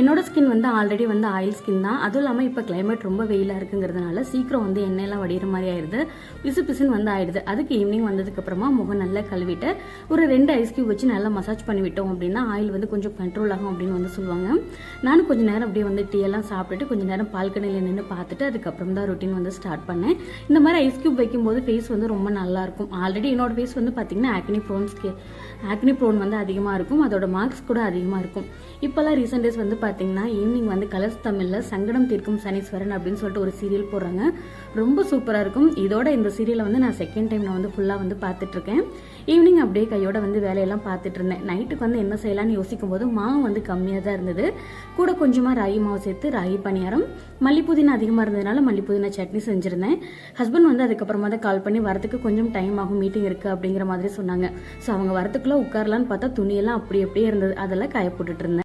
என்னோட ஸ்கின் வந்து ஆல்ரெடி வந்து ஆயில் ஸ்கின் தான். அதுவும் இல்லாமல் இப்போ கிளைமேட் ரொம்ப வெயிலாக இருக்குங்கிறதுனால சீக்கிரம் வந்து எண்ணெயெல்லாம் வடிகிற மாதிரி ஆயிடுது, பிசு பிசுன்னு வந்து ஆயிடுது. அதுக்கு ஈவினிங் வந்ததுக்கப்புறமா முகம் நல்லா கழுவிட்டு ஒரு 2 ஐஸ் கியூப் வச்சு நல்லா மசாஜ் பண்ணி விட்டோம் அப்படின்னா ஆயில் வந்து கொஞ்சம் கண்ட்ரோல் ஆகும் அப்படின்னு வந்து சொல்லுவாங்க. நானும் கொஞ்சம் நேரம் அப்படியே வந்து டீ எல்லாம் சாப்பிட்டுட்டு கொஞ்சம் நேரம் பால்கனியில் நின்று பார்த்துட்டு அதுக்கப்புறம் தான் ரொட்டீன் வந்து ஸ்டார்ட் பண்ணேன். இந்த மாதிரி ஐஸ் கியூப் வைக்கும்போது ஃபேஸ் வந்து ரொம்ப நல்லா இருக்கும். ஆல்ரெடி என்னோட ஃபேஸ் வந்து பார்த்தீங்கன்னா ஆக்னி ப்ரோன் வந்து அதிகமாக இருக்கும், அதோட மார்க்ஸ் கூட அதிகமாக இருக்கும். இப்போல்லாம் ரீசெண்ட் டேஸ் வந்து பார்த்தீங்கன்னா ஈவினிங் வந்து கலர்ஸ் தமிழில் சங்கடம் தீர்க்கும் சனீஸ்வரன் அப்படின்னு சொல்லிட்டு ஒரு சீரியல் போடுறாங்க. ரொம்ப சூப்பராக இருக்கும். இதோட இந்த சீரியலை வந்து நான் செகண்ட் டைம் நான் வந்து ஃபுல்லாக வந்து பார்த்துட்ருக்கேன். ஈவினிங் அப்படியே கையோட வந்து வேலையெல்லாம் பார்த்துட்டு இருந்தேன். நைட்டுக்கு வந்து என்ன செய்யலாம்னு யோசிக்கும் போது மாவு வந்து கம்மியாக தான் இருந்தது. கூட கொஞ்சமாக ராகி மாவு சேர்த்து ராகி பணியாரம், மல்லிப்புதினா அதிகமாக இருந்ததுனால மல்லிப்புதினா சட்னி செஞ்சுருந்தேன். ஹஸ்பண்ட் வந்து அதுக்கப்புறமா தான் கால் பண்ணி வரத்துக்கு கொஞ்சம் டைம் ஆகும், மீட்டிங் இருக்குது அப்படிங்கிற மாதிரி சொன்னாங்க. ஸோ அவங்க வரத்துக்குள்ளே உட்காரலான்னு பார்த்தா துணியெல்லாம் அப்படியே இருந்தது, அதெல்லாம் காய போட்டுட்டு இருந்தேன்.